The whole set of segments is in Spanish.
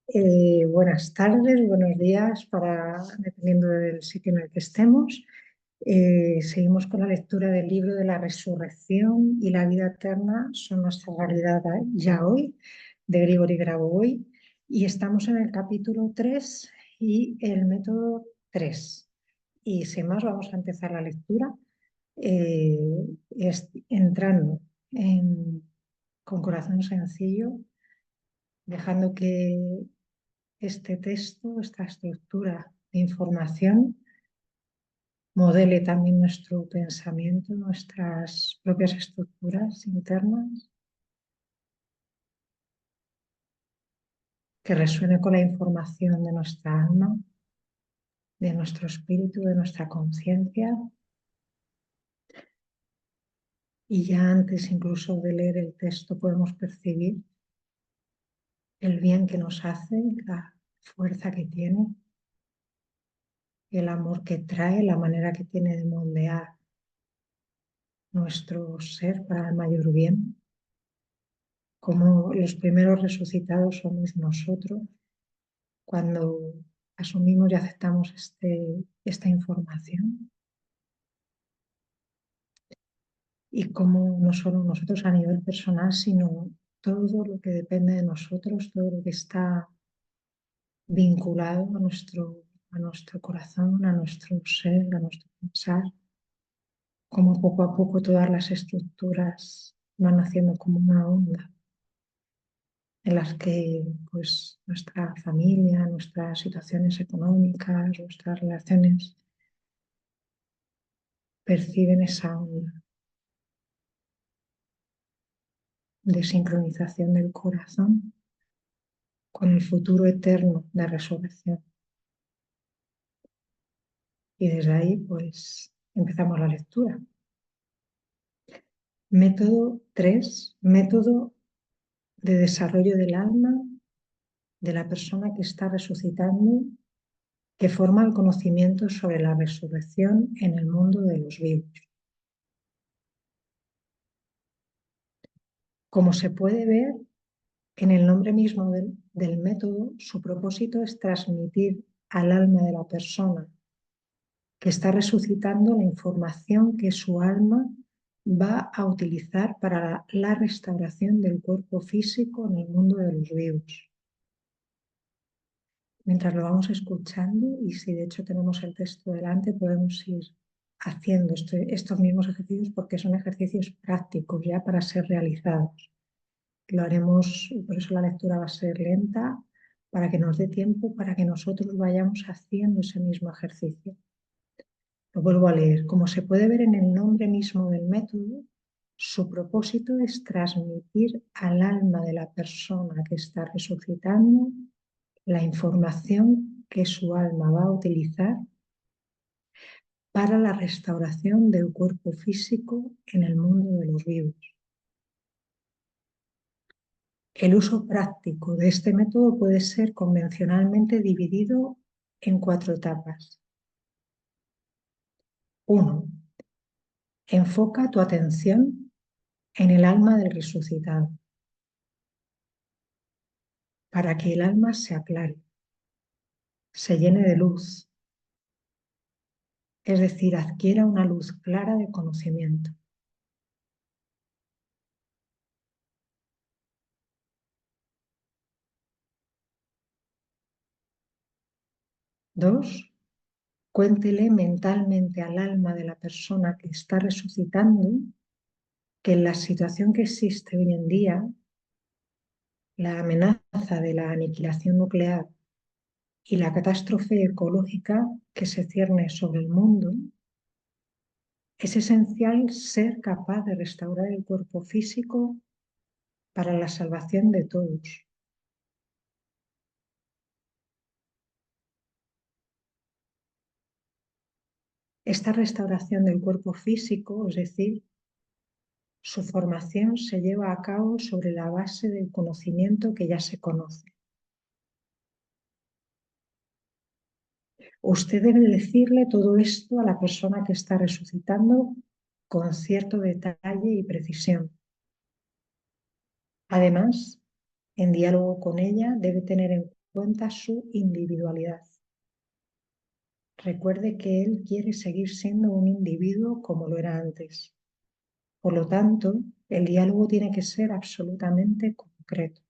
Buenas tardes, buenos días, dependiendo del sitio en el que estemos. Seguimos con la lectura del libro de la resurrección y la vida eterna son nuestra realidad ya hoy, de Grigori Grabovoi, y estamos en el capítulo 3 y el método 3. Y sin más, vamos a empezar la lectura entrando con corazón sencillo, dejando que este texto, esta estructura de información, modele también nuestro pensamiento, nuestras propias estructuras internas, que resuene con la información de nuestra alma, de nuestro espíritu, de nuestra conciencia. Y ya antes incluso de leer el texto podemos percibir el bien que nos hace, la fuerza que tiene, el amor que trae, la manera que tiene de moldear nuestro ser para el mayor bien. Como los primeros resucitados somos nosotros cuando asumimos y aceptamos esta información, y como no solo nosotros a nivel personal, sino todo lo que depende de nosotros, todo lo que está vinculado a nuestro corazón, a nuestro ser, a nuestro pensar, como poco a poco todas las estructuras van haciendo como una onda en las que pues, nuestra familia, nuestras situaciones económicas, nuestras relaciones perciben esa onda de sincronización del corazón con el futuro eterno de resurrección. Y desde ahí pues empezamos la lectura. Método 3, método de desarrollo del alma de la persona que está resucitando, que forma el conocimiento sobre la resurrección en el mundo de los vivos. Como se puede ver en el nombre mismo del método, su propósito es transmitir al alma de la persona que está resucitando la información que su alma va a utilizar para la restauración del cuerpo físico en el mundo de los vivos. Mientras lo vamos escuchando, y si de hecho tenemos el texto delante, podemos ir haciendo estos mismos ejercicios, porque son ejercicios prácticos ya para ser realizados. Lo haremos, por eso la lectura va a ser lenta, para que nos dé tiempo, para que nosotros vayamos haciendo ese mismo ejercicio. Lo vuelvo a leer. Como se puede ver en el nombre mismo del método, su propósito es transmitir al alma de la persona que está resucitando la información que su alma va a utilizar para la restauración del cuerpo físico en el mundo de los vivos. El uso práctico de este método puede ser convencionalmente dividido en 4 etapas. 1. Enfoca tu atención en el alma del resucitado, para que el alma se aclare, se llene de luz, es decir, adquiera una luz clara de conocimiento. 2. Cuéntele mentalmente al alma de la persona que está resucitando que en la situación que existe hoy en día, la amenaza de la aniquilación nuclear y la catástrofe ecológica que se cierne sobre el mundo, es esencial ser capaz de restaurar el cuerpo físico para la salvación de todos. Esta restauración del cuerpo físico, es decir, su formación, se lleva a cabo sobre la base del conocimiento que ya se conoce. Usted debe decirle todo esto a la persona que está resucitando con cierto detalle y precisión. Además, en diálogo con ella, debe tener en cuenta su individualidad. Recuerde que él quiere seguir siendo un individuo como lo era antes. Por lo tanto, el diálogo tiene que ser absolutamente concreto.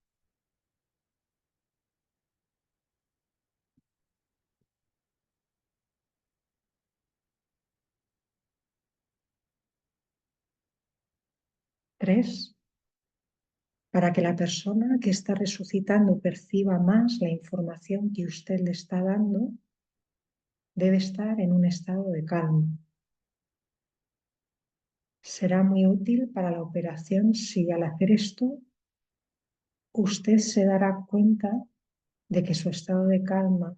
Tres, para que la persona que está resucitando perciba más la información que usted le está dando, debe estar en un estado de calma. Será muy útil para la operación si al hacer esto usted se dará cuenta de que su estado de calma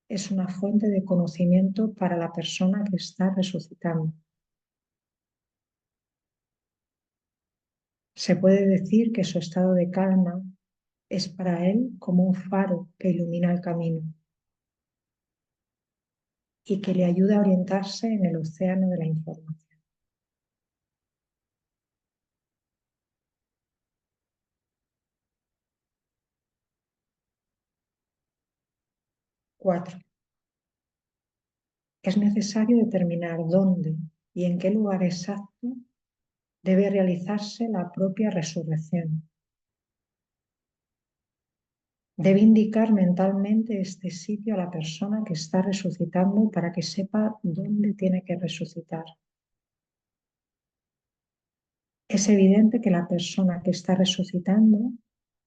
es una fuente de conocimiento para la persona que está resucitando. Se puede decir que su estado de calma es para él como un faro que ilumina el camino y que le ayuda a orientarse en el océano de la información. 4. Es necesario determinar dónde y en qué lugar exacto debe realizarse la propia resurrección. Debe indicar mentalmente este sitio a la persona que está resucitando para que sepa dónde tiene que resucitar. Es evidente que la persona que está resucitando,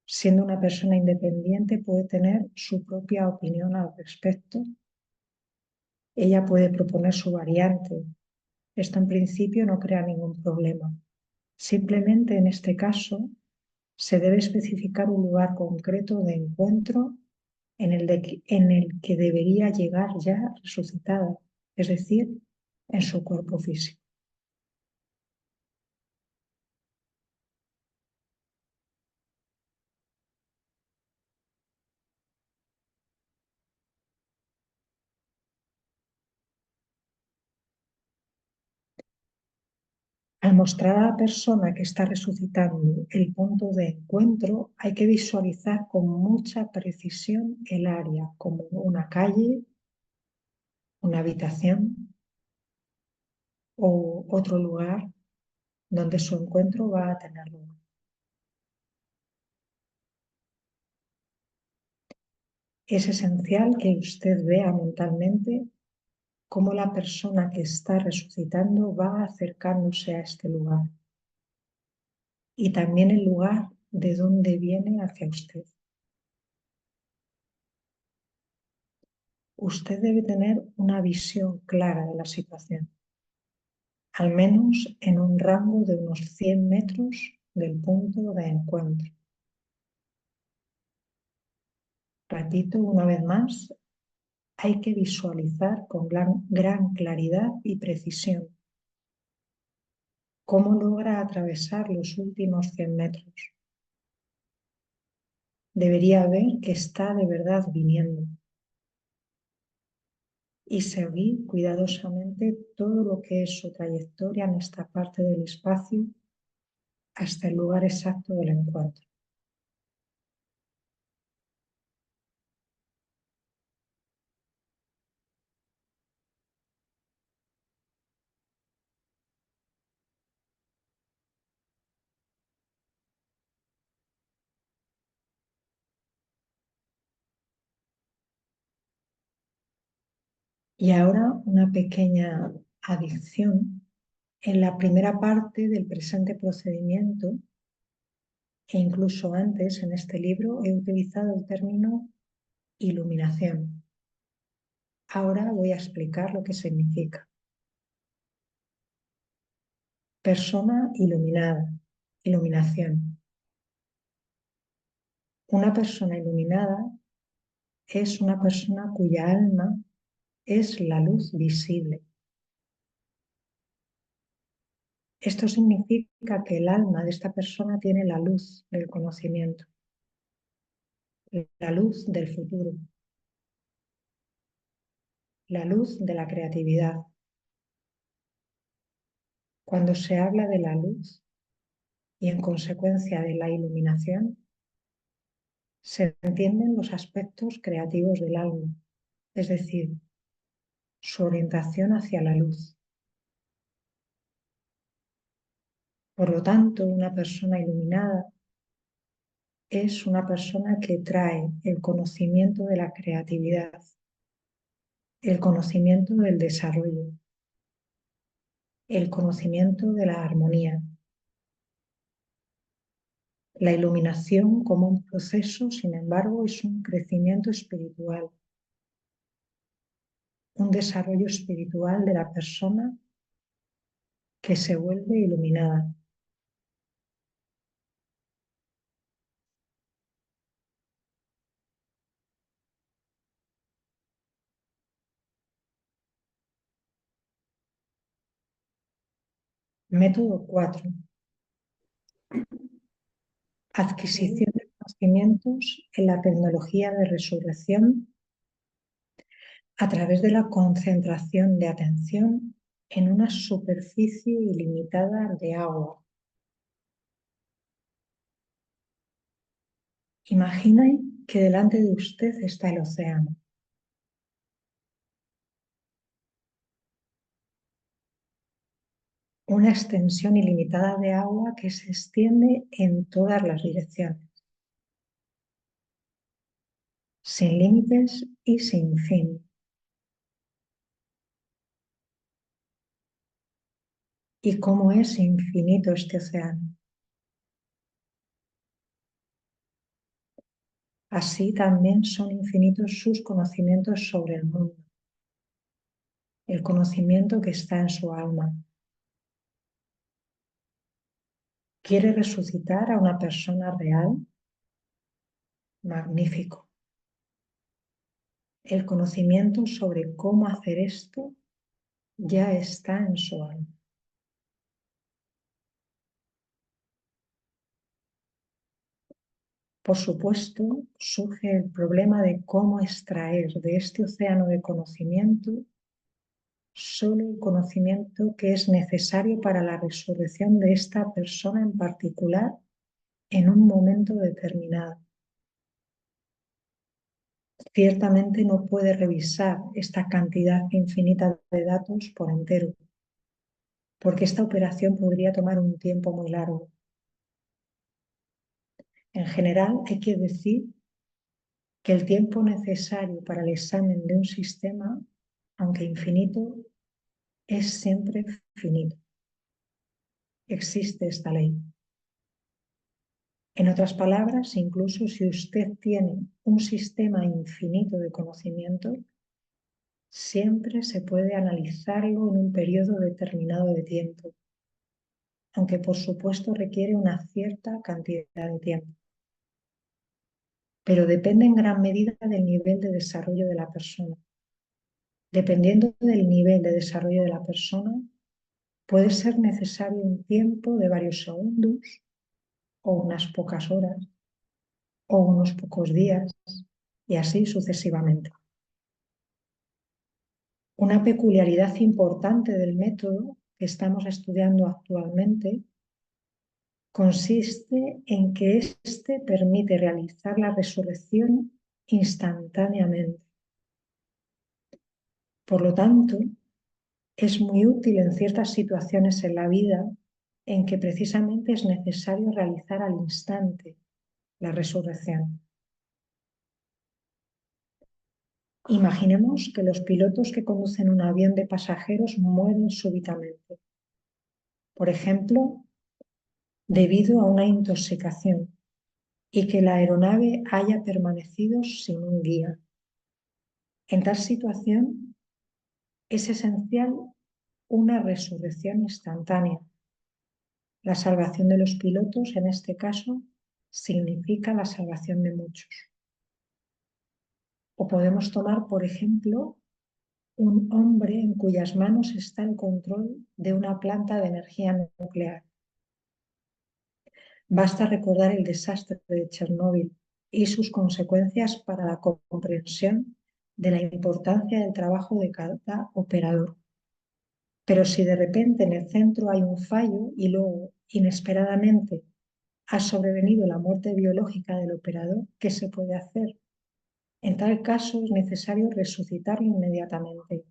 siendo una persona independiente, puede tener su propia opinión al respecto. Ella puede proponer su variante. Esto en principio no crea ningún problema. Simplemente en este caso se debe especificar un lugar concreto de encuentro en el que debería llegar ya resucitada, es decir, en su cuerpo físico. Al mostrar a la persona que está resucitando el punto de encuentro, hay que visualizar con mucha precisión el área, como una calle, una habitación o otro lugar donde su encuentro va a tener lugar. Es esencial que usted vea mentalmente cómo la persona que está resucitando va acercándose a este lugar y también el lugar de donde viene hacia usted. Usted debe tener una visión clara de la situación, al menos en un rango de unos 100 metros del punto de encuentro. Repito una vez más, hay que visualizar con gran claridad y precisión cómo logra atravesar los últimos 100 metros. Debería ver que está de verdad viniendo y seguir cuidadosamente todo lo que es su trayectoria en esta parte del espacio hasta el lugar exacto del encuentro. Y ahora una pequeña adición. En la primera parte del presente procedimiento, e incluso antes en este libro, he utilizado el término iluminación. Ahora voy a explicar lo que significa. Persona iluminada, iluminación. Una persona iluminada es una persona cuya alma es la luz visible. Esto significa que el alma de esta persona tiene la luz del conocimiento, la luz del futuro, la luz de la creatividad. Cuando se habla de la luz y en consecuencia de la iluminación, se entienden los aspectos creativos del alma, es decir, su orientación hacia la luz. Por lo tanto, una persona iluminada es una persona que trae el conocimiento de la creatividad, el conocimiento del desarrollo, el conocimiento de la armonía. La iluminación como un proceso, sin embargo, es un crecimiento espiritual, un desarrollo espiritual de la persona que se vuelve iluminada. Método 4. Adquisición de conocimientos en la tecnología de resurrección a través de la concentración de atención en una superficie ilimitada de agua. Imaginen que delante de usted está el océano. Una extensión ilimitada de agua que se extiende en todas las direcciones, sin límites y sin fin. ¿Y cómo es infinito este océano? Así también son infinitos sus conocimientos sobre el mundo, el conocimiento que está en su alma. ¿Quiere resucitar a una persona real? Magnífico. El conocimiento sobre cómo hacer esto ya está en su alma. Por supuesto, surge el problema de cómo extraer de este océano de conocimiento solo el conocimiento que es necesario para la resurrección de esta persona en particular en un momento determinado. Ciertamente no puede revisar esta cantidad infinita de datos por entero, porque esta operación podría tomar un tiempo muy largo. En general, hay que decir que el tiempo necesario para el examen de un sistema, aunque infinito, es siempre finito. Existe esta ley. En otras palabras, incluso si usted tiene un sistema infinito de conocimiento, siempre se puede analizarlo en un periodo determinado de tiempo, aunque por supuesto requiere una cierta cantidad de tiempo. Pero depende en gran medida del nivel de desarrollo de la persona. Dependiendo del nivel de desarrollo de la persona, puede ser necesario un tiempo de varios segundos, o unas pocas horas, o unos pocos días, y así sucesivamente. Una peculiaridad importante del método que estamos estudiando actualmente consiste en que éste permite realizar la resurrección instantáneamente. Por lo tanto, es muy útil en ciertas situaciones en la vida en que precisamente es necesario realizar al instante la resurrección. Imaginemos que los pilotos que conducen un avión de pasajeros mueren súbitamente. Por ejemplo, debido a una intoxicación y que la aeronave haya permanecido sin un guía. En tal situación es esencial una resurrección instantánea. La salvación de los pilotos, en este caso, significa la salvación de muchos. O podemos tomar, por ejemplo, un hombre en cuyas manos está el control de una planta de energía nuclear. Basta recordar el desastre de Chernóbil y sus consecuencias para la comprensión de la importancia del trabajo de cada operador. Pero si de repente en el centro hay un fallo y luego, inesperadamente, ha sobrevenido la muerte biológica del operador, ¿qué se puede hacer? En tal caso es necesario resucitarlo inmediatamente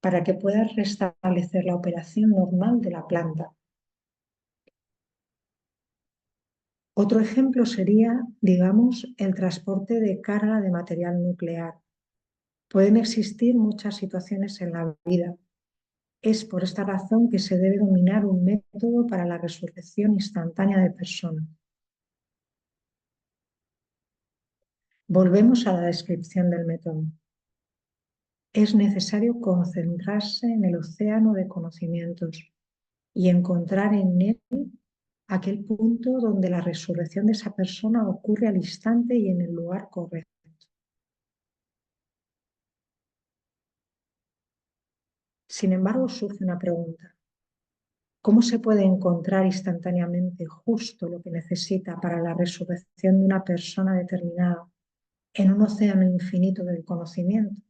para que pueda restablecer la operación normal de la planta. Otro ejemplo sería, digamos, el transporte de carga de material nuclear. Pueden existir muchas situaciones en la vida. Es por esta razón que se debe dominar un método para la resurrección instantánea de personas. Volvemos a la descripción del método. Es necesario concentrarse en el océano de conocimientos y encontrar en él aquel punto donde la resurrección de esa persona ocurre al instante y en el lugar correcto. Sin embargo, surge una pregunta. ¿Cómo se puede encontrar instantáneamente justo lo que necesita para la resurrección de una persona determinada en un océano infinito del conocimiento?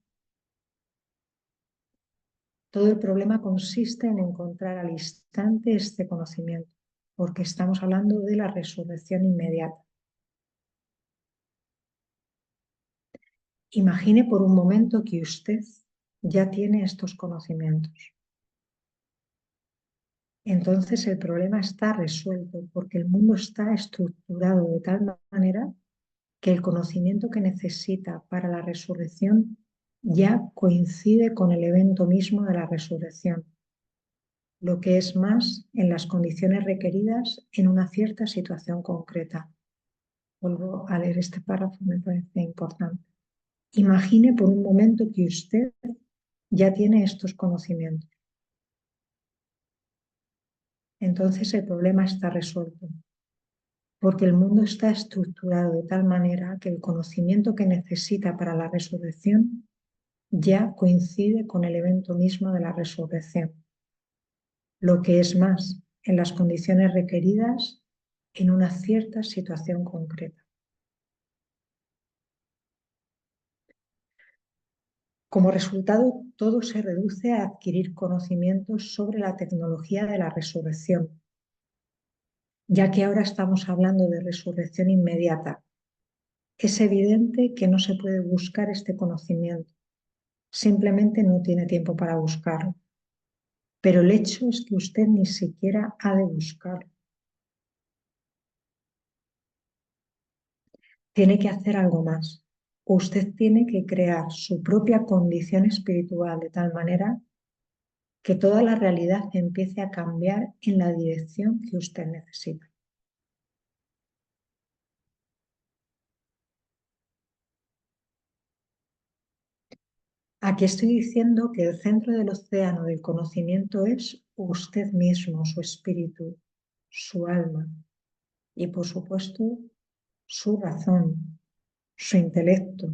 Todo el problema consiste en encontrar al instante este conocimiento, porque estamos hablando de la resurrección inmediata. Imagine por un momento que usted ya tiene estos conocimientos. Entonces el problema está resuelto porque el mundo está estructurado de tal manera que el conocimiento que necesita para la resurrección ya coincide con el evento mismo de la resurrección, lo que es más en las condiciones requeridas en una cierta situación concreta. Vuelvo a leer este párrafo, me parece importante. Imagine por un momento que usted ya tiene estos conocimientos. Entonces el problema está resuelto, porque el mundo está estructurado de tal manera que el conocimiento que necesita para la resurrección ya coincide con el evento mismo de la resurrección. Lo que es más, en las condiciones requeridas en una cierta situación concreta. Como resultado, todo se reduce a adquirir conocimientos sobre la tecnología de la resurrección, ya que ahora estamos hablando de resurrección inmediata. Es evidente que no se puede buscar este conocimiento, simplemente no tiene tiempo para buscarlo. Pero el hecho es que usted ni siquiera ha de buscarlo. Tiene que hacer algo más. Usted tiene que crear su propia condición espiritual de tal manera que toda la realidad empiece a cambiar en la dirección que usted necesita. Aquí estoy diciendo que el centro del océano del conocimiento es usted mismo, su espíritu, su alma y, por supuesto, su razón, su intelecto,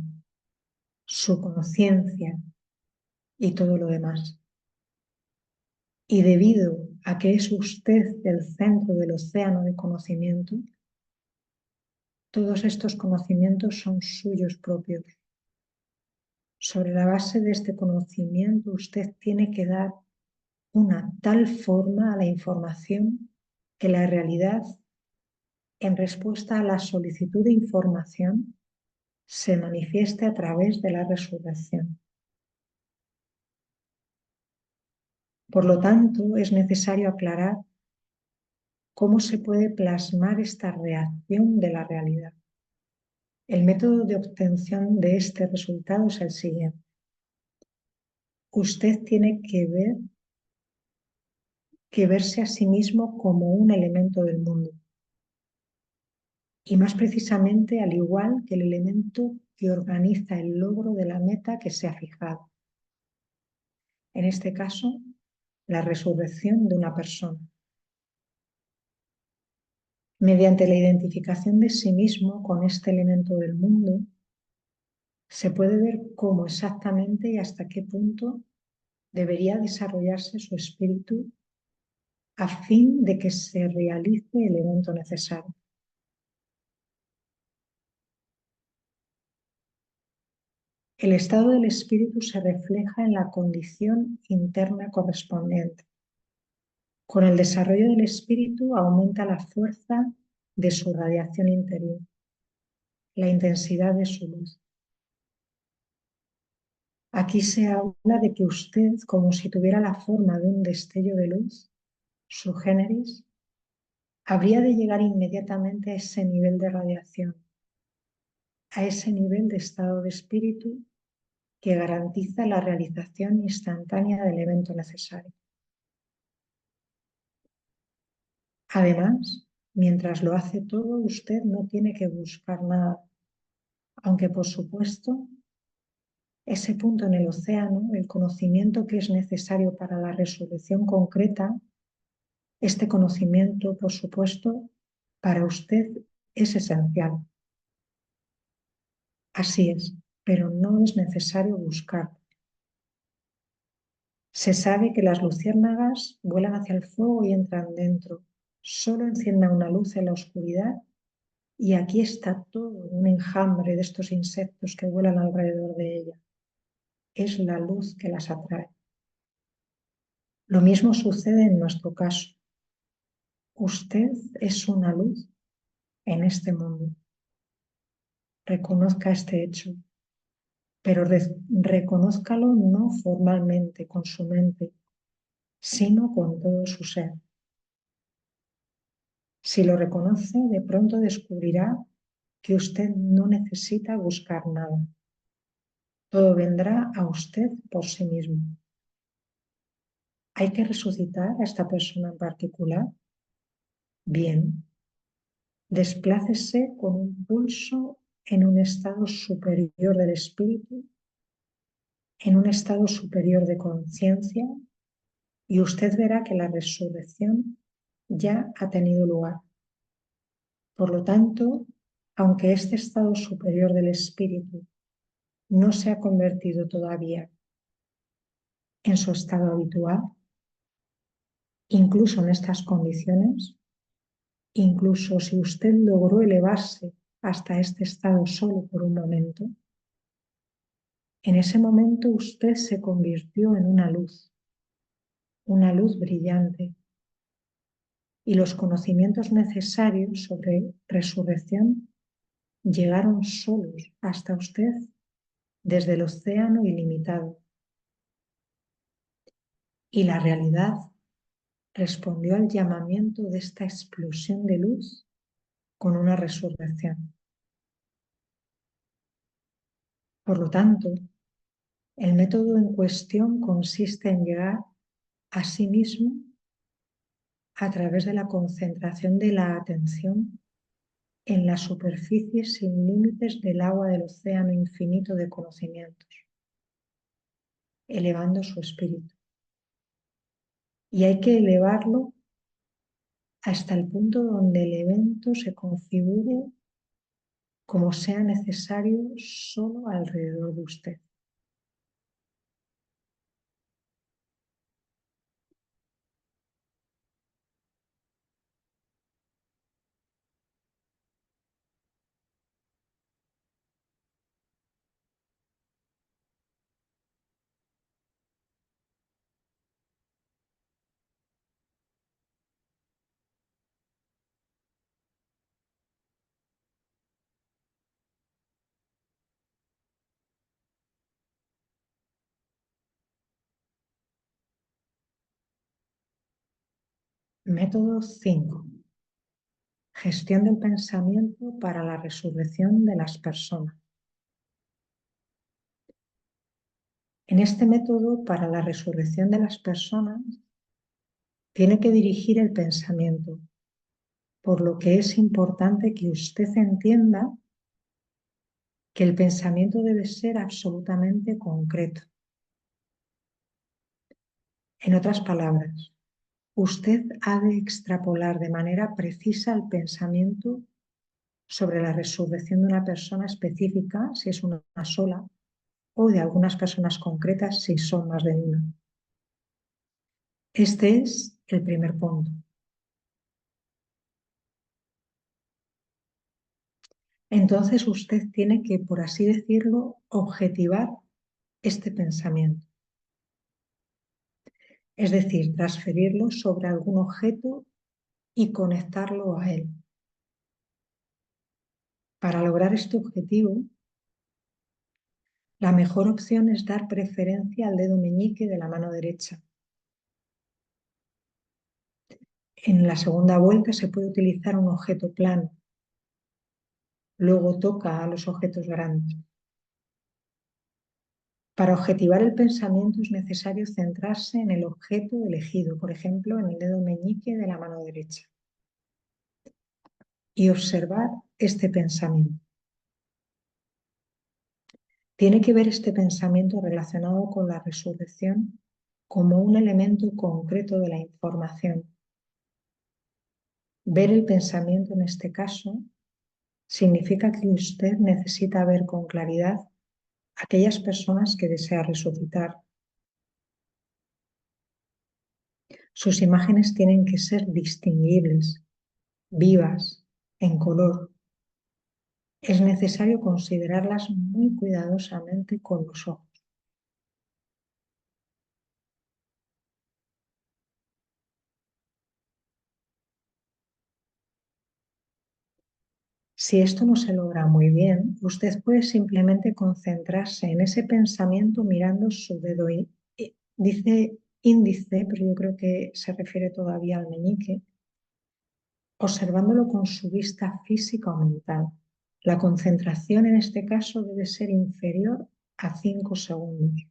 su conciencia y todo lo demás. Y debido a que es usted el centro del océano de conocimiento, todos estos conocimientos son suyos propios. Sobre la base de este conocimiento, usted tiene que dar una tal forma a la información que la realidad, en respuesta a la solicitud de información, se manifieste a través de la resurrección. Por lo tanto, es necesario aclarar cómo se puede plasmar esta reacción de la realidad. El método de obtención de este resultado es el siguiente. Usted tiene que verse a sí mismo como un elemento del mundo. Y más precisamente al igual que el elemento que organiza el logro de la meta que se ha fijado. En este caso, la resurrección de una persona. Mediante la identificación de sí mismo con este elemento del mundo, se puede ver cómo exactamente y hasta qué punto debería desarrollarse su espíritu a fin de que se realice el evento necesario. El estado del espíritu se refleja en la condición interna correspondiente. Con el desarrollo del espíritu aumenta la fuerza de su radiación interior, la intensidad de su luz. Aquí se habla de que usted, como si tuviera la forma de un destello de luz, su géneris, habría de llegar inmediatamente a ese nivel de radiación, a ese nivel de estado de espíritu que garantiza la realización instantánea del evento necesario. Además, mientras lo hace todo, usted no tiene que buscar nada, aunque por supuesto, ese punto en el océano, el conocimiento que es necesario para la resolución concreta, este conocimiento, por supuesto, para usted es esencial. Así es, pero no es necesario buscar. Se sabe que las luciérnagas vuelan hacia el fuego y entran dentro. Solo encienda una luz en la oscuridad y aquí está todo un enjambre de estos insectos que vuelan alrededor de ella. Es la luz que las atrae. Lo mismo sucede en nuestro caso. Usted es una luz en este mundo. Reconozca este hecho, pero reconózcalo no formalmente con su mente, sino con todo su ser. Si lo reconoce, de pronto descubrirá que usted no necesita buscar nada. Todo vendrá a usted por sí mismo. ¿Hay que resucitar a esta persona en particular? Bien, desplácese con un pulso en un estado superior del espíritu, en un estado superior de conciencia, y usted verá que la resurrección ya ha tenido lugar. Por lo tanto, aunque este estado superior del espíritu no se ha convertido todavía en su estado habitual, incluso en estas condiciones, incluso si usted logró elevarse hasta este estado solo por un momento, en ese momento usted se convirtió en una luz brillante, y los conocimientos necesarios sobre resurrección llegaron solos hasta usted desde el océano ilimitado. Y la realidad respondió al llamamiento de esta explosión de luz con una resurrección. Por lo tanto, el método en cuestión consiste en llegar a sí mismo a través de la concentración de la atención en la superficie sin límites del agua del océano infinito de conocimientos, elevando su espíritu. Y hay que elevarlo hasta el punto donde el evento se configure como sea necesario solo alrededor de usted. Método 5. Gestión del pensamiento para la resurrección de las personas. En este método para la resurrección de las personas, tiene que dirigir el pensamiento, por lo que es importante que usted entienda que el pensamiento debe ser absolutamente concreto. En otras palabras, usted ha de extrapolar de manera precisa el pensamiento sobre la resurrección de una persona específica, si es una sola, o de algunas personas concretas, si son más de una. Este es el primer punto. Entonces usted tiene que, por así decirlo, objetivar este pensamiento. Es decir, transferirlo sobre algún objeto y conectarlo a él. Para lograr este objetivo, la mejor opción es dar preferencia al dedo meñique de la mano derecha. En la segunda vuelta se puede utilizar un objeto plano. Luego toca a los objetos grandes. Para objetivar el pensamiento es necesario centrarse en el objeto elegido, por ejemplo, en el dedo meñique de la mano derecha, y observar este pensamiento. Tiene que ver este pensamiento relacionado con la resurrección como un elemento concreto de la información. Ver el pensamiento en este caso significa que usted necesita ver con claridad aquellas personas que desea resucitar. Sus imágenes tienen que ser distinguibles, vivas, en color. Es necesario considerarlas muy cuidadosamente con los ojos. Si esto no se logra muy bien, usted puede simplemente concentrarse en ese pensamiento mirando su dedo. Dice índice, pero yo creo que se refiere todavía al meñique, observándolo con su vista física o mental. La concentración en este caso debe ser inferior a 5 segundos.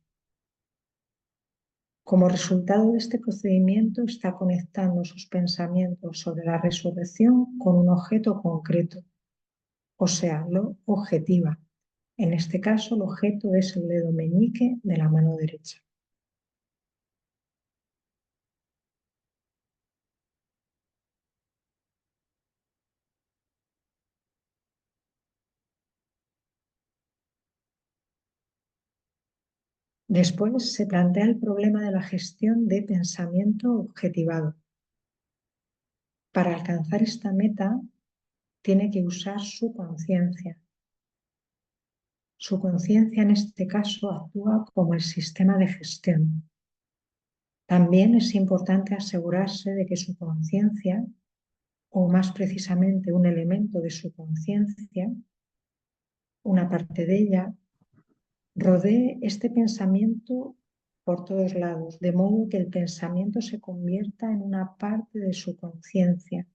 Como resultado de este procedimiento, está conectando sus pensamientos sobre la resurrección con un objeto concreto, o sea, lo objetiva. En este caso, el objeto es el dedo meñique de la mano derecha. Después se plantea el problema de la gestión de pensamiento objetivado. Para alcanzar esta meta, tiene que usar su conciencia. Su conciencia en este caso actúa como el sistema de gestión. También es importante asegurarse de que su conciencia, o más precisamente un elemento de su conciencia, una parte de ella, rodee este pensamiento por todos lados, de modo que el pensamiento se convierta en una parte de su conciencia,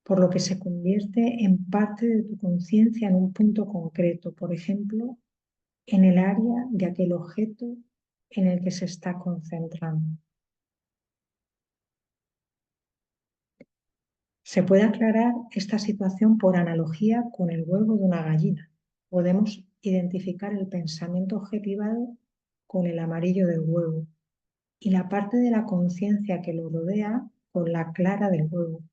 por lo que se convierte en parte de tu conciencia en un punto concreto, por ejemplo, en el área de aquel objeto en el que se está concentrando. Se puede aclarar esta situación por analogía con el huevo de una gallina. Podemos identificar el pensamiento objetivado con el amarillo del huevo y la parte de la conciencia que lo rodea con la clara del huevo.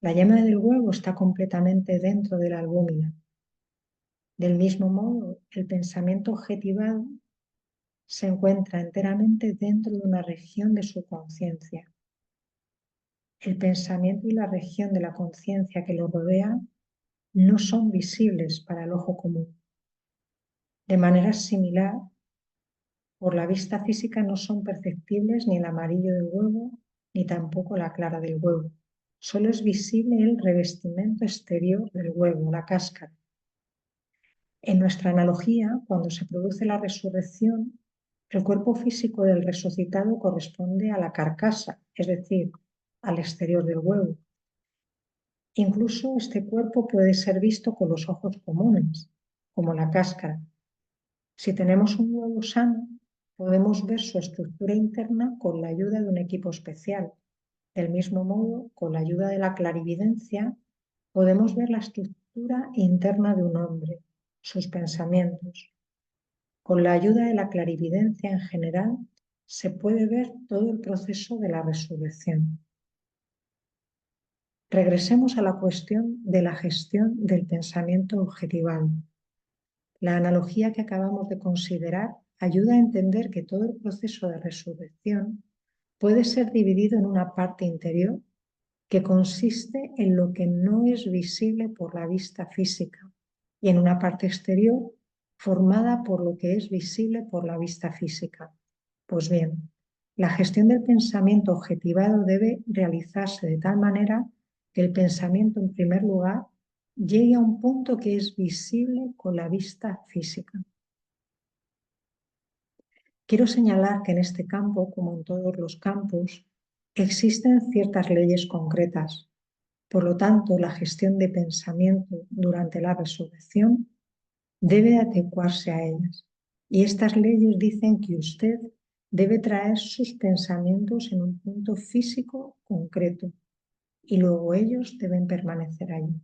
La yema del huevo está completamente dentro de la albúmina. Del mismo modo, el pensamiento objetivado se encuentra enteramente dentro de una región de su conciencia. El pensamiento y la región de la conciencia que lo rodea no son visibles para el ojo común. De manera similar, por la vista física no son perceptibles ni el amarillo del huevo ni tampoco la clara del huevo. Solo es visible el revestimiento exterior del huevo, la cáscara. En nuestra analogía, cuando se produce la resurrección, el cuerpo físico del resucitado corresponde a la carcasa, es decir, al exterior del huevo. Incluso este cuerpo puede ser visto con los ojos comunes, como la cáscara. Si tenemos un huevo sano, podemos ver su estructura interna con la ayuda de un equipo especial. Del mismo modo, con la ayuda de la clarividencia, podemos ver la estructura interna de un hombre, sus pensamientos. Con la ayuda de la clarividencia en general, se puede ver todo el proceso de la resurrección. Regresemos a la cuestión de la gestión del pensamiento objetivado. La analogía que acabamos de considerar ayuda a entender que todo el proceso de resurrección puede ser dividido en una parte interior que consiste en lo que no es visible por la vista física y en una parte exterior formada por lo que es visible por la vista física. Pues bien, la gestión del pensamiento objetivado debe realizarse de tal manera que el pensamiento, en primer lugar, llegue a un punto que es visible con la vista física. Quiero señalar que en este campo, como en todos los campos, existen ciertas leyes concretas. Por lo tanto, la gestión de pensamiento durante la resurrección debe adecuarse a ellas. Y estas leyes dicen que usted debe traer sus pensamientos en un punto físico concreto y luego ellos deben permanecer allí.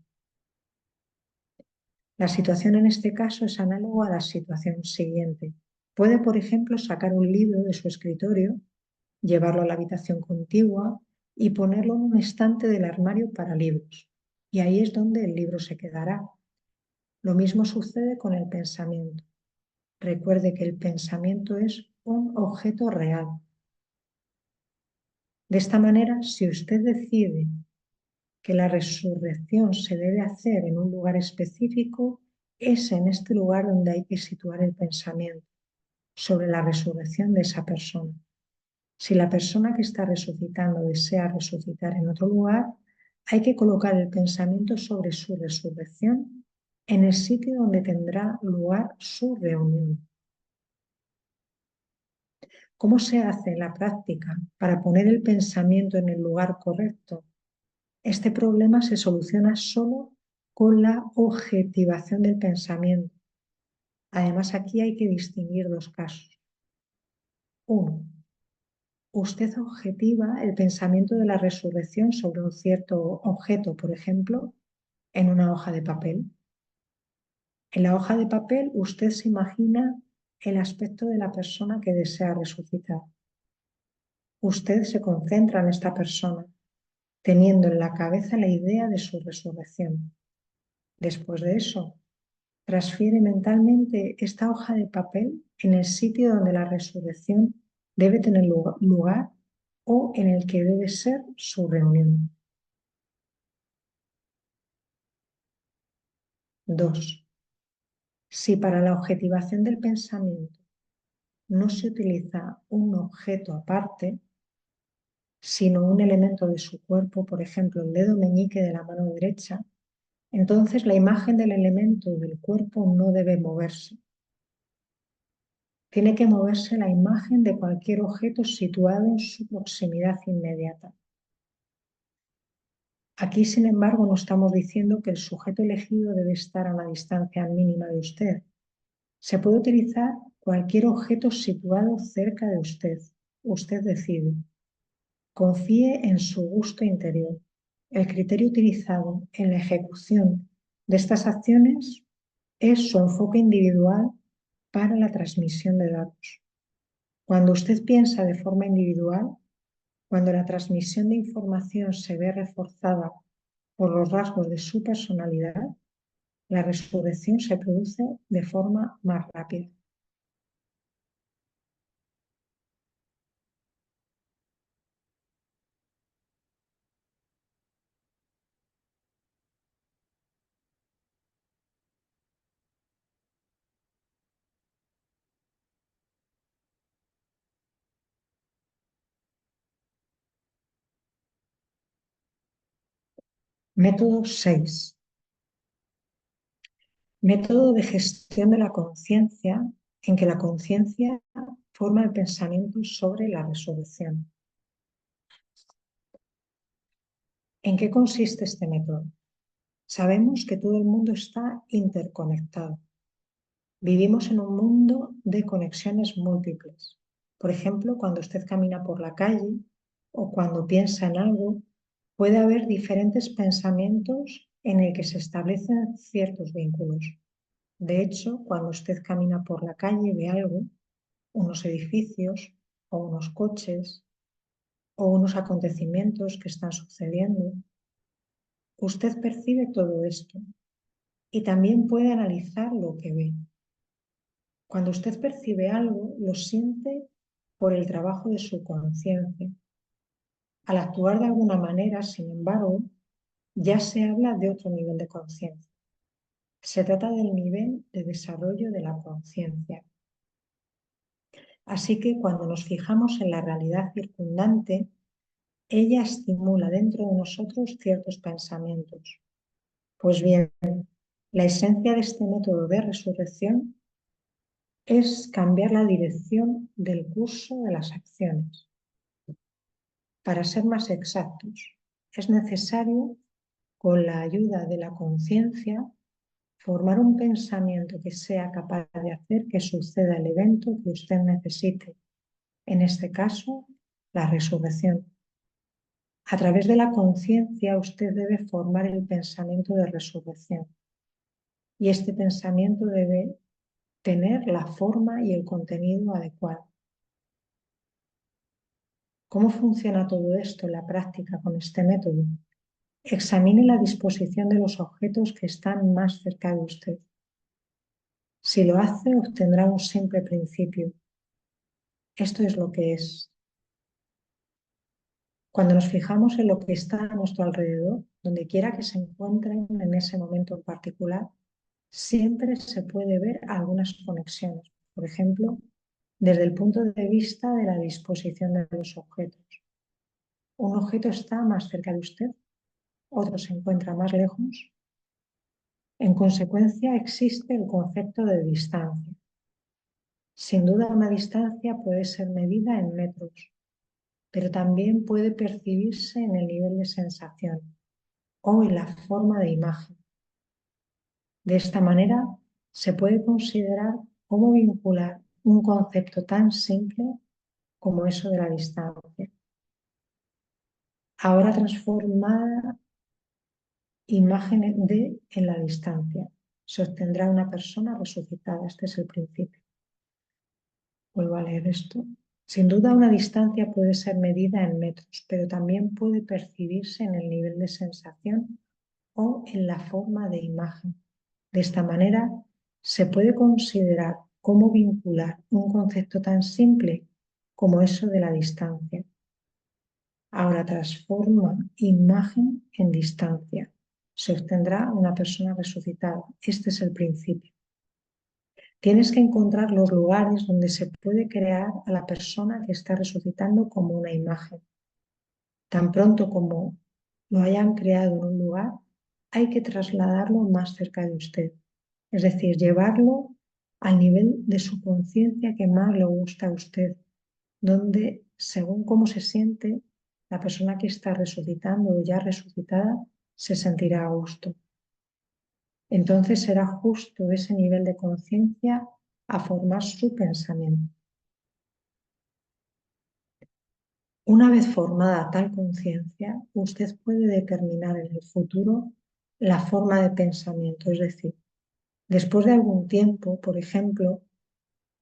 La situación en este caso es análoga a la situación siguiente. Puede, por ejemplo, sacar un libro de su escritorio, llevarlo a la habitación contigua y ponerlo en un estante del armario para libros. Y ahí es donde el libro se quedará. Lo mismo sucede con el pensamiento. Recuerde que el pensamiento es un objeto real. De esta manera, si usted decide que la resurrección se debe hacer en un lugar específico, es en este lugar donde hay que situar el pensamiento sobre la resurrección de esa persona. Si la persona que está resucitando desea resucitar en otro lugar, hay que colocar el pensamiento sobre su resurrección en el sitio donde tendrá lugar su reunión. ¿Cómo se hace en la práctica para poner el pensamiento en el lugar correcto? Este problema se soluciona solo con la objetivación del pensamiento. Además, aquí hay que distinguir dos casos. Uno, usted objetiva el pensamiento de la resurrección sobre un cierto objeto, por ejemplo, en una hoja de papel. En la hoja de papel usted se imagina el aspecto de la persona que desea resucitar. Usted se concentra en esta persona, teniendo en la cabeza la idea de su resurrección. Después de eso, transfiere mentalmente esta hoja de papel en el sitio donde la resurrección debe tener lugar o en el que debe ser su reunión. 2. Si para la objetivación del pensamiento no se utiliza un objeto aparte, sino un elemento de su cuerpo, por ejemplo, el dedo meñique de la mano derecha, entonces la imagen del elemento del cuerpo no debe moverse. Tiene que moverse la imagen de cualquier objeto situado en su proximidad inmediata. Aquí, sin embargo, no estamos diciendo que el sujeto elegido debe estar a una distancia mínima de usted. Se puede utilizar cualquier objeto situado cerca de usted. Usted decide. Confíe en su gusto interior. El criterio utilizado en la ejecución de estas acciones es su enfoque individual para la transmisión de datos. Cuando usted piensa de forma individual, cuando la transmisión de información se ve reforzada por los rasgos de su personalidad, la resurrección se produce de forma más rápida. Método 6. Método de gestión de la conciencia en que la conciencia forma el pensamiento sobre la resurrección. ¿En qué consiste este método? Sabemos que todo el mundo está interconectado. Vivimos en un mundo de conexiones múltiples. Por ejemplo, cuando usted camina por la calle o cuando piensa en algo, puede haber diferentes pensamientos en el que se establecen ciertos vínculos. De hecho, cuando usted camina por la calle ve algo, unos edificios o unos coches o unos acontecimientos que están sucediendo. Usted percibe todo esto y también puede analizar lo que ve. Cuando usted percibe algo, lo siente por el trabajo de su conciencia. Al actuar de alguna manera, sin embargo, ya se habla de otro nivel de conciencia. Se trata del nivel de desarrollo de la conciencia. Así que cuando nos fijamos en la realidad circundante, ella estimula dentro de nosotros ciertos pensamientos. Pues bien, la esencia de este método de resurrección es cambiar la dirección del curso de las acciones. Para ser más exactos, es necesario, con la ayuda de la conciencia, formar un pensamiento que sea capaz de hacer que suceda el evento que usted necesite, en este caso, la resurrección. A través de la conciencia usted debe formar el pensamiento de resurrección y este pensamiento debe tener la forma y el contenido adecuado. ¿Cómo funciona todo esto en la práctica con este método? Examine la disposición de los objetos que están más cerca de usted. Si lo hace, obtendrá un simple principio. Esto es lo que es. Cuando nos fijamos en lo que está a nuestro alrededor, donde quiera que se encuentren en ese momento en particular, siempre se puede ver algunas conexiones. Por ejemplo, desde el punto de vista de la disposición de los objetos. Un objeto está más cerca de usted, otro se encuentra más lejos. En consecuencia, existe el concepto de distancia. Sin duda, una distancia puede ser medida en metros, pero también puede percibirse en el nivel de sensación o en la forma de imagen. De esta manera, se puede considerar cómo vincular un concepto tan simple como eso de la distancia. Ahora transformada imagen de en la distancia. Se obtendrá una persona resucitada. Este es el principio. Vuelvo a leer esto. Sin duda, una distancia puede ser medida en metros, pero también puede percibirse en el nivel de sensación o en la forma de imagen. De esta manera, se puede considerar cómo vincular un concepto tan simple como eso de la distancia. Ahora transforma imagen en distancia. Se obtendrá una persona resucitada. Este es el principio. Tienes que encontrar los lugares donde se puede crear a la persona que está resucitando como una imagen. Tan pronto como lo hayan creado en un lugar, hay que trasladarlo más cerca de usted. Es decir, llevarlo al nivel de su conciencia que más le gusta a usted, donde según cómo se siente, la persona que está resucitando o ya resucitada se sentirá a gusto. Entonces será justo ese nivel de conciencia a formar su pensamiento. Una vez formada tal conciencia, usted puede determinar en el futuro la forma de pensamiento, es decir, después de algún tiempo, por ejemplo,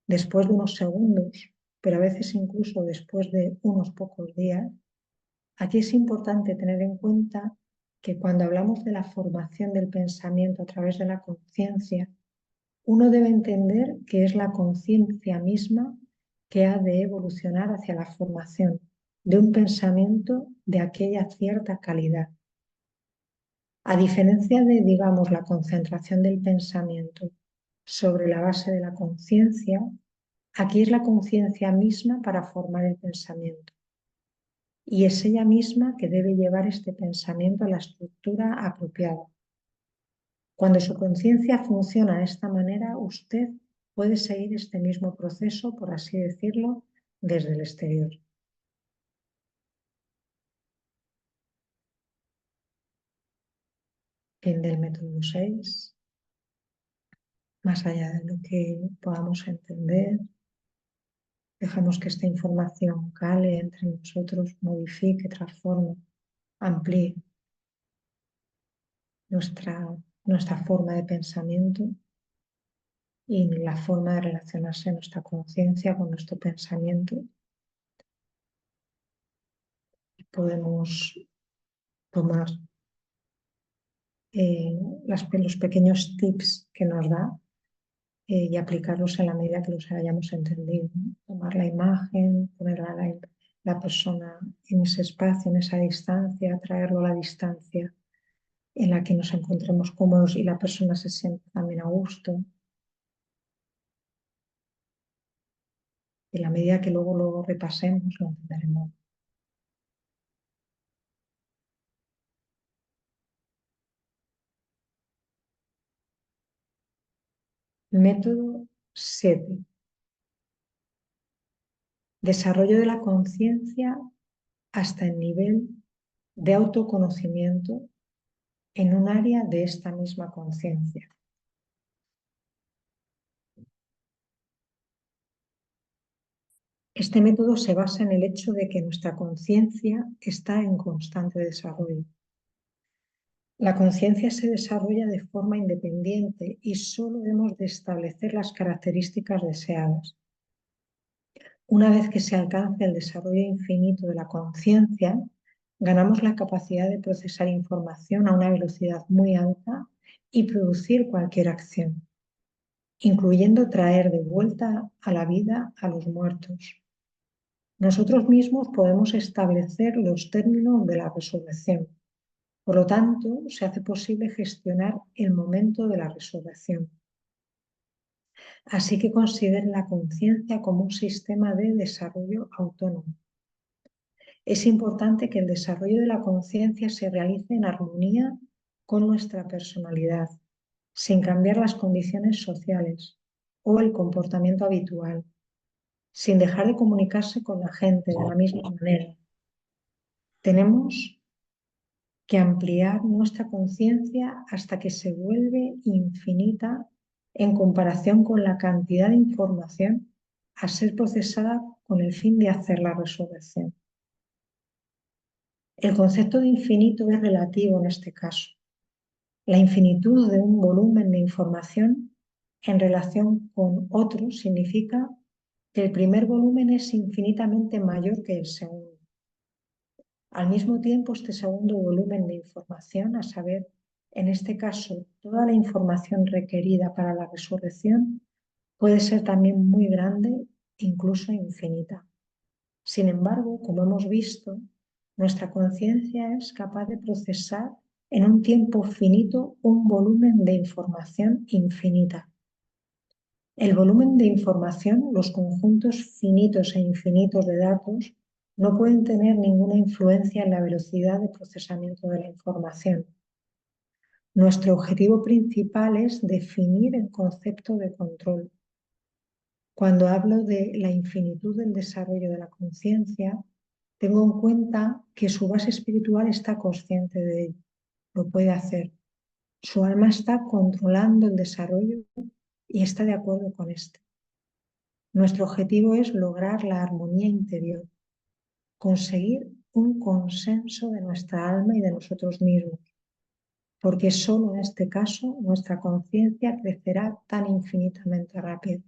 después de unos segundos, pero a veces incluso después de unos pocos días, aquí es importante tener en cuenta que cuando hablamos de la formación del pensamiento a través de la conciencia, uno debe entender que es la conciencia misma que ha de evolucionar hacia la formación de un pensamiento de aquella cierta calidad. A diferencia de, digamos, la concentración del pensamiento sobre la base de la conciencia, aquí es la conciencia misma para formar el pensamiento. Y es ella misma que debe llevar este pensamiento a la estructura apropiada. Cuando su conciencia funciona de esta manera, usted puede seguir este mismo proceso, por así decirlo, desde el exterior. Fin del método 6. Más allá de lo que podamos entender, dejamos que esta información cale entre nosotros, modifique, transforme, amplíe nuestra forma de pensamiento y la forma de relacionarse nuestra conciencia con nuestro pensamiento. Podemos tomar los pequeños tips que nos da y aplicarlos en la medida que los hayamos entendido, ¿no? Tomar la imagen, poner a la persona en ese espacio, en esa distancia, traerlo a la distancia en la que nos encontremos cómodos y la persona se siente también a gusto. Y en la medida que luego lo repasemos, lo entenderemos. Método 7. Desarrollo de la conciencia hasta el nivel de autoconocimiento en un área de esta misma conciencia. Este método se basa en el hecho de que nuestra conciencia está en constante desarrollo. La conciencia se desarrolla de forma independiente y solo hemos de establecer las características deseadas. Una vez que se alcance el desarrollo infinito de la conciencia, ganamos la capacidad de procesar información a una velocidad muy alta y producir cualquier acción, incluyendo traer de vuelta a la vida a los muertos. Nosotros mismos podemos establecer los términos de la resurrección. Por lo tanto, se hace posible gestionar el momento de la resurrección. Así que consideren la conciencia como un sistema de desarrollo autónomo. Es importante que el desarrollo de la conciencia se realice en armonía con nuestra personalidad, sin cambiar las condiciones sociales o el comportamiento habitual, sin dejar de comunicarse con la gente de la misma manera. Tenemos que ampliar nuestra conciencia hasta que se vuelve infinita en comparación con la cantidad de información a ser procesada con el fin de hacer la resurrección. El concepto de infinito es relativo en este caso. La infinitud de un volumen de información en relación con otro significa que el primer volumen es infinitamente mayor que el segundo. Al mismo tiempo, este segundo volumen de información, a saber, en este caso, toda la información requerida para la resurrección, puede ser también muy grande, incluso infinita. Sin embargo, como hemos visto, nuestra conciencia es capaz de procesar en un tiempo finito un volumen de información infinita. El volumen de información, los conjuntos finitos e infinitos de datos, no pueden tener ninguna influencia en la velocidad de procesamiento de la información. Nuestro objetivo principal es definir el concepto de control. Cuando hablo de la infinitud del desarrollo de la conciencia, tengo en cuenta que su base espiritual está consciente de ello, lo puede hacer. Su alma está controlando el desarrollo y está de acuerdo con esto. Nuestro objetivo es lograr la armonía interior, conseguir un consenso de nuestra alma y de nosotros mismos, porque solo en este caso nuestra conciencia crecerá tan infinitamente rápido.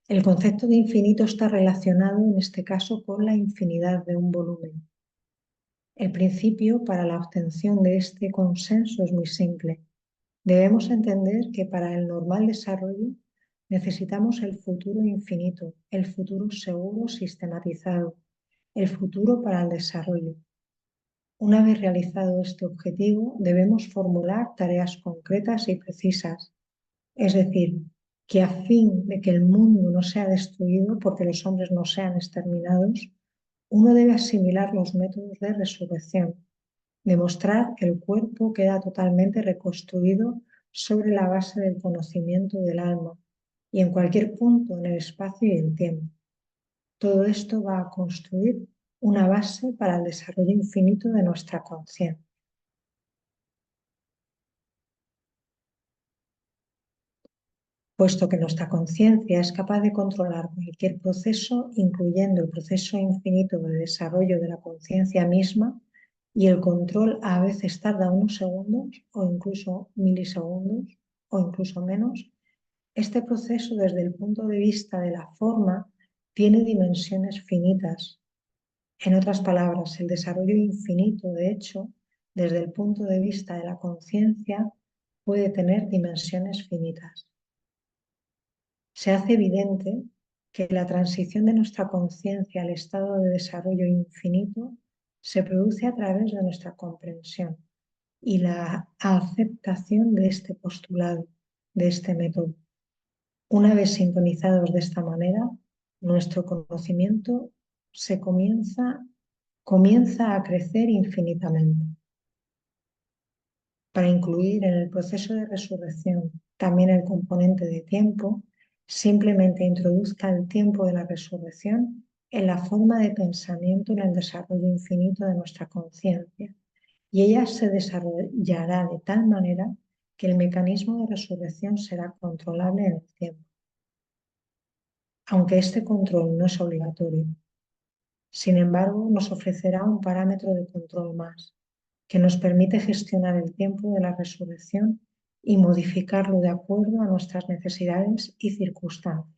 El concepto de infinito está relacionado en este caso con la infinidad de un volumen. El principio para la obtención de este consenso es muy simple. Debemos entender que para el normal desarrollo necesitamos el futuro infinito, el futuro seguro sistematizado, el futuro para el desarrollo. Una vez realizado este objetivo, debemos formular tareas concretas y precisas, es decir, que a fin de que el mundo no sea destruido porque los hombres no sean exterminados, uno debe asimilar los métodos de resurrección, demostrar que el cuerpo queda totalmente reconstruido sobre la base del conocimiento del alma y en cualquier punto en el espacio y el tiempo. Todo esto va a construir una base para el desarrollo infinito de nuestra conciencia. Puesto que nuestra conciencia es capaz de controlar cualquier proceso, incluyendo el proceso infinito de desarrollo de la conciencia misma, y el control a veces tarda unos segundos o incluso milisegundos o incluso menos, este proceso desde el punto de vista de la forma tiene dimensiones finitas. En otras palabras, el desarrollo infinito, de hecho, desde el punto de vista de la conciencia, puede tener dimensiones finitas. Se hace evidente que la transición de nuestra conciencia al estado de desarrollo infinito se produce a través de nuestra comprensión y la aceptación de este postulado, de este método. Una vez sintonizados de esta manera, nuestro conocimiento comienza a crecer infinitamente. Para incluir en el proceso de resurrección también el componente de tiempo, simplemente introduzca el tiempo de la resurrección en la forma de pensamiento en el desarrollo infinito de nuestra conciencia, y ella se desarrollará de tal manera que el mecanismo de resurrección será controlable en el tiempo, aunque este control no es obligatorio. Sin embargo, nos ofrecerá un parámetro de control más, que nos permite gestionar el tiempo de la resurrección y modificarlo de acuerdo a nuestras necesidades y circunstancias.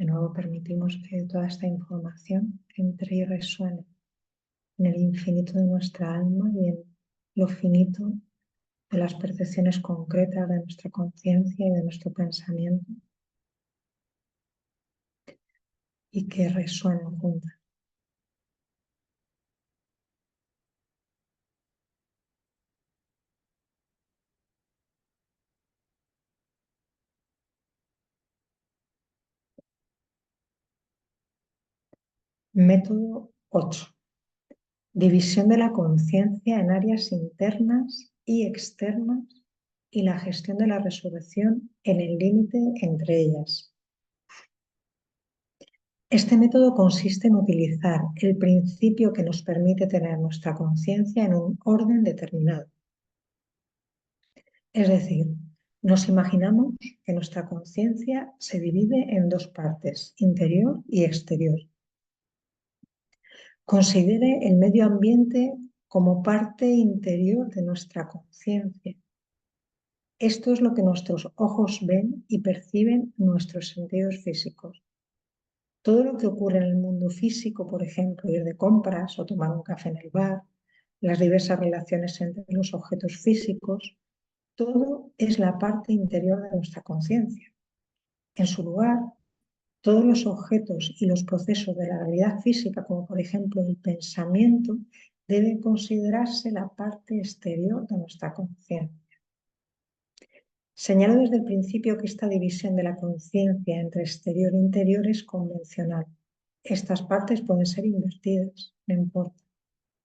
De nuevo, permitimos que toda esta información entre y resuene en el infinito de nuestra alma y en lo finito de las percepciones concretas de nuestra conciencia y de nuestro pensamiento, y que resuenen juntas. Método 8. División de la conciencia en áreas internas y externas y la gestión de la resurrección en el límite entre ellas. Este método consiste en utilizar el principio que nos permite tener nuestra conciencia en un orden determinado. Es decir, nos imaginamos que nuestra conciencia se divide en dos partes, interior y exterior. Considere el medio ambiente como parte interior de nuestra conciencia. Esto es lo que nuestros ojos ven y perciben nuestros sentidos físicos. Todo lo que ocurre en el mundo físico, por ejemplo, ir de compras o tomar un café en el bar, las diversas relaciones entre los objetos físicos, todo es la parte interior de nuestra conciencia. En su lugar, todos los objetos y los procesos de la realidad física, como por ejemplo el pensamiento, deben considerarse la parte exterior de nuestra conciencia. Señalo desde el principio que esta división de la conciencia entre exterior e interior es convencional. Estas partes pueden ser invertidas, no importa.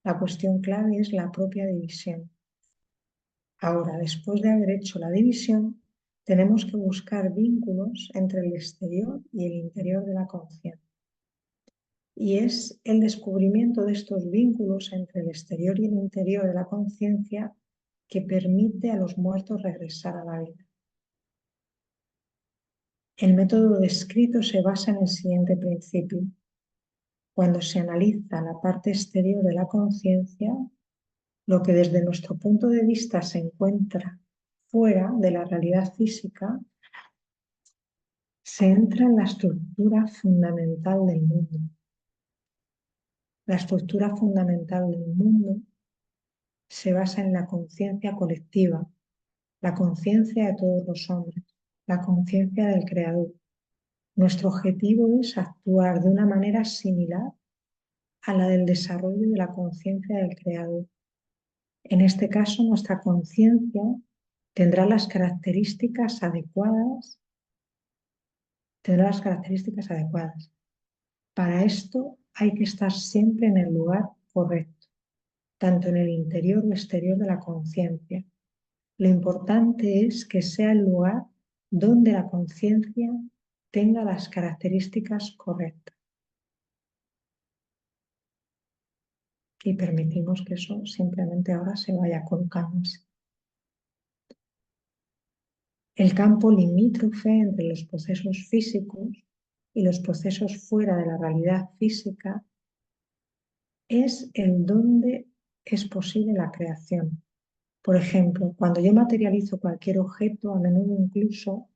La cuestión clave es la propia división. Ahora, después de haber hecho la división, tenemos que buscar vínculos entre el exterior y el interior de la conciencia. Y es el descubrimiento de estos vínculos entre el exterior y el interior de la conciencia que permite a los muertos regresar a la vida. El método descrito se basa en el siguiente principio. Cuando se analiza la parte exterior de la conciencia, lo que desde nuestro punto de vista se encuentra fuera de la realidad física, se entra en la estructura fundamental del mundo. La estructura fundamental del mundo se basa en la conciencia colectiva, la conciencia de todos los hombres, la conciencia del Creador. Nuestro objetivo es actuar de una manera similar a la del desarrollo de la conciencia del Creador. En este caso, nuestra conciencia tendrá las características adecuadas. Para esto hay que estar siempre en el lugar correcto, tanto en el interior o exterior de la conciencia. Lo importante es que sea el lugar donde la conciencia tenga las características correctas. Y permitimos que eso simplemente ahora se vaya colocando así. El campo limítrofe entre los procesos físicos y los procesos fuera de la realidad física es el donde es posible la creación. Por ejemplo, cuando yo materializo cualquier objeto, a menudo incluso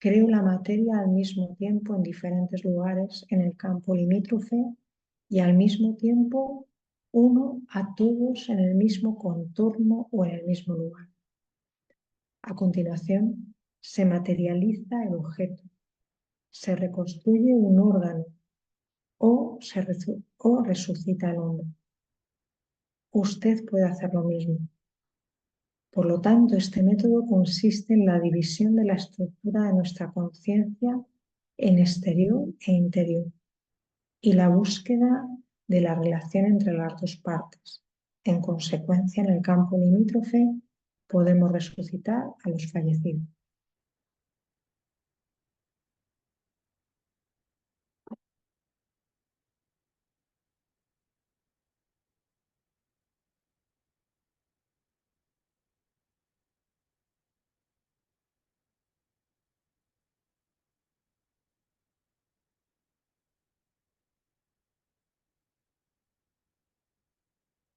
creo la materia al mismo tiempo en diferentes lugares en el campo limítrofe y al mismo tiempo uno a todos en el mismo contorno o en el mismo lugar. A continuación, se materializa el objeto, se reconstruye un órgano o resucita el hombre. Usted puede hacer lo mismo. Por lo tanto, este método consiste en la división de la estructura de nuestra conciencia en exterior e interior y la búsqueda de la relación entre las dos partes. En consecuencia, en el campo limítrofe podemos resucitar a los fallecidos.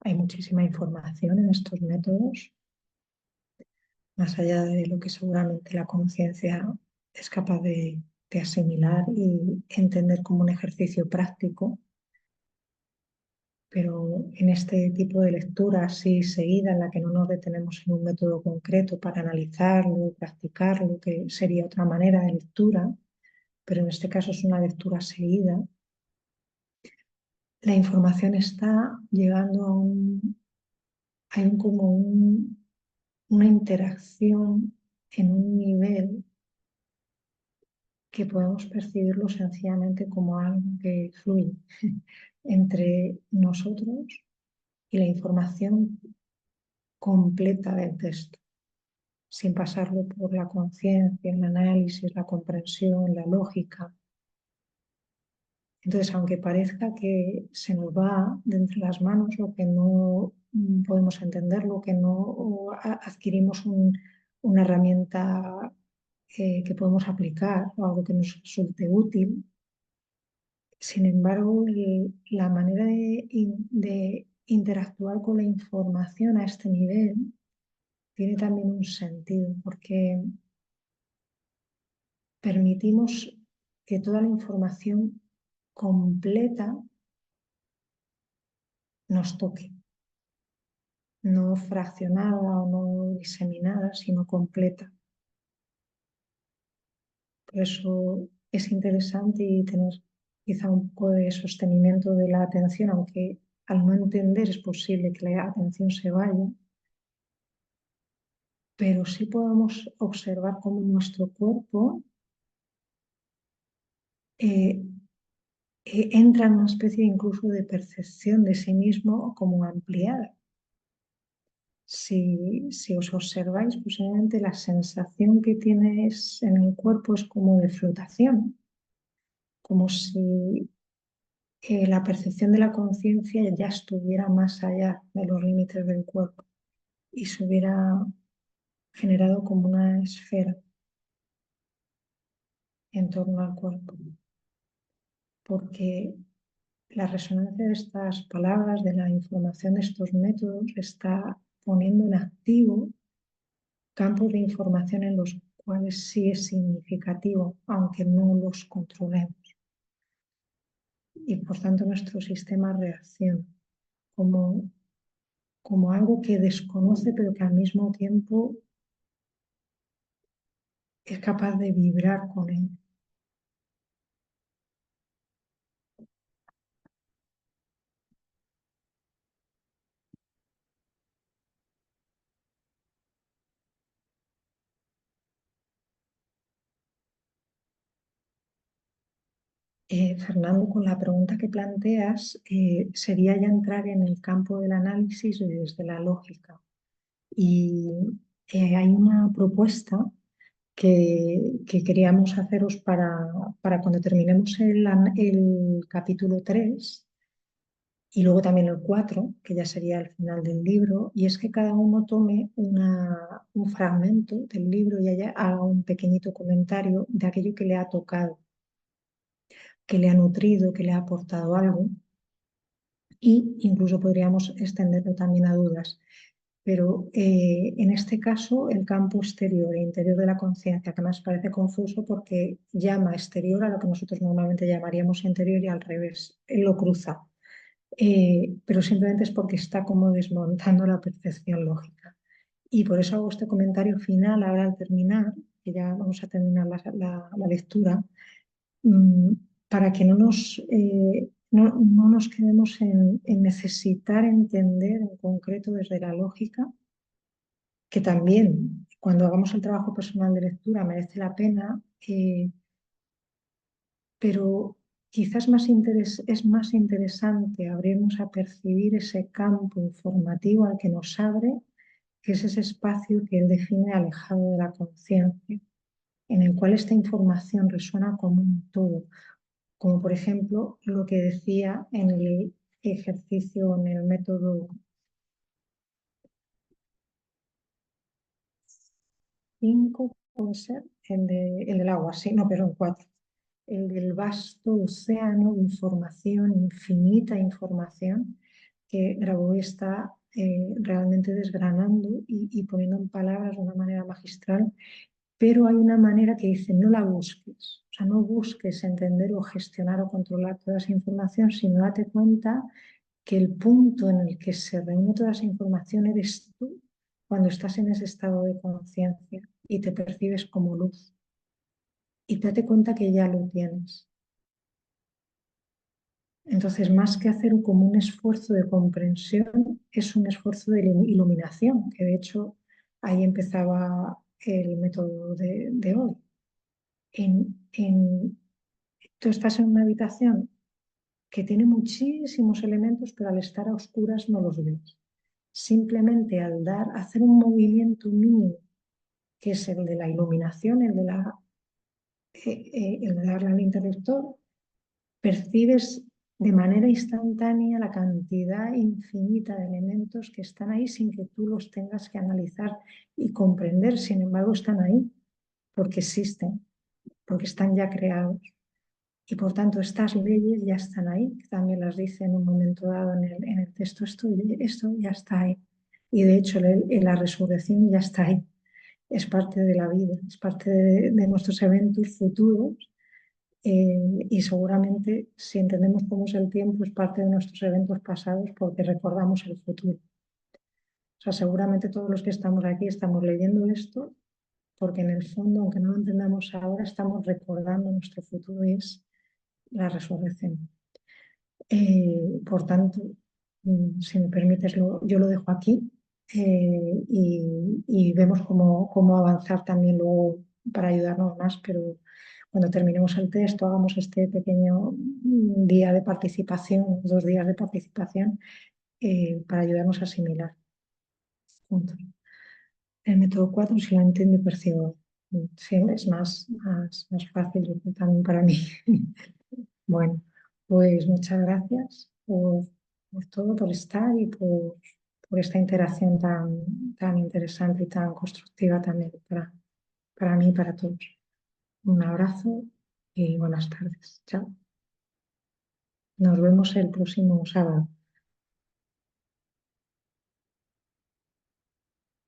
Hay muchísima información en estos métodos, más allá de lo que seguramente la conciencia es capaz de asimilar y entender como un ejercicio práctico. Pero en este tipo de lectura así seguida, en la que no nos detenemos en un método concreto para analizarlo, practicarlo, que sería otra manera de lectura, pero en este caso es una lectura seguida, la información está llegando a una interacción en un nivel que podemos percibirlo sencillamente como algo que fluye entre nosotros y la información completa del texto, sin pasarlo por la conciencia, el análisis, la comprensión, la lógica. Entonces, aunque parezca que se nos va de entre las manos o que no podemos entenderlo, que no adquirimos una herramienta que podemos aplicar o algo que nos resulte útil, sin embargo, la manera de interactuar con la información a este nivel tiene también un sentido, porque permitimos que toda la información completa nos toque, no fraccionada o no diseminada, sino completa. Por eso es interesante y tener quizá un poco de sostenimiento de la atención, aunque al no entender es posible que la atención se vaya, pero sí podemos observar cómo nuestro cuerpo eh, entra en una especie incluso de percepción de sí mismo como ampliada. Si os observáis, posiblemente la sensación que tienes en el cuerpo es como de flotación, como si la percepción de la conciencia ya estuviera más allá de los límites del cuerpo y se hubiera generado como una esfera en torno al cuerpo. Porque la resonancia de estas palabras, de la información de estos métodos, está poniendo en activo campos de información en los cuales sí es significativo, aunque no los controlemos. Y por tanto nuestro sistema reacciona como algo que desconoce, pero que al mismo tiempo es capaz de vibrar con él. Fernando, con la pregunta que planteas, sería ya entrar en el campo del análisis desde la lógica. Y hay una propuesta que queríamos haceros para cuando terminemos el capítulo 3 y luego también el 4, que ya sería el final del libro, y es que cada uno tome un fragmento del libro y haga un pequeñito comentario de aquello que le ha tocado, que le ha nutrido, que le ha aportado algo, y incluso podríamos extenderlo también a dudas. Pero en este caso, el campo exterior e interior de la conciencia, que más parece confuso porque llama exterior a lo que nosotros normalmente llamaríamos interior y al revés, él lo cruza. Pero simplemente es porque está como desmontando la percepción lógica. Y por eso hago este comentario final ahora al terminar, que ya vamos a terminar la lectura, para que no nos no nos quedemos en necesitar entender en concreto desde la lógica, que también cuando hagamos el trabajo personal de lectura merece la pena, pero quizás es más interesante abrirnos a percibir ese campo informativo al que nos abre, que es ese espacio que él define alejado de la conciencia, en el cual esta información resuena como un todo, como por ejemplo lo que decía en el ejercicio, en el método 5 puede ser, el del agua, sí, no, perdón, 4, el del vasto océano de información, infinita información, que Grabovoi está realmente desgranando y poniendo en palabras de una manera magistral, pero hay una manera que dice, no la busques, o sea, no busques entender o gestionar o controlar toda esa información, sino date cuenta que el punto en el que se reúne toda esa información eres tú cuando estás en ese estado de conciencia y te percibes como luz. Y date cuenta que ya lo tienes. Entonces, más que hacer como un esfuerzo de comprensión, es un esfuerzo de iluminación, que de hecho ahí empezaba el método de hoy. Tú estás en una habitación que tiene muchísimos elementos, pero al estar a oscuras no los ves. Simplemente al hacer un movimiento mínimo, que es el de la iluminación, el de darle al interruptor, percibes de manera instantánea la cantidad infinita de elementos que están ahí sin que tú los tengas que analizar y comprender. Sin embargo, están ahí porque existen, porque están ya creados. Y por tanto, estas leyes ya están ahí, que también las dice en un momento dado en el texto, esto ya está ahí. Y de hecho, la resurrección ya está ahí. Es parte de la vida, es parte de nuestros eventos futuros. Y seguramente, si entendemos cómo es el tiempo, es parte de nuestros eventos pasados porque recordamos el futuro. O sea, seguramente todos los que estamos aquí estamos leyendo esto porque en el fondo, aunque no lo entendamos ahora, estamos recordando nuestro futuro y es la resurrección. Por tanto, si me permites, yo lo dejo aquí y vemos cómo avanzar también luego para ayudarnos más, pero cuando terminemos el texto, hagamos este pequeño día de participación, 2 días de participación, para ayudarnos a asimilar juntos. El método 4, si lo entiendo y percibo, sí, es más fácil yo creo, también para mí. Bueno, pues muchas gracias por todo, por estar y por esta interacción tan interesante y tan constructiva también para mí y para todos. Un abrazo y buenas tardes. Chao. Nos vemos el próximo sábado.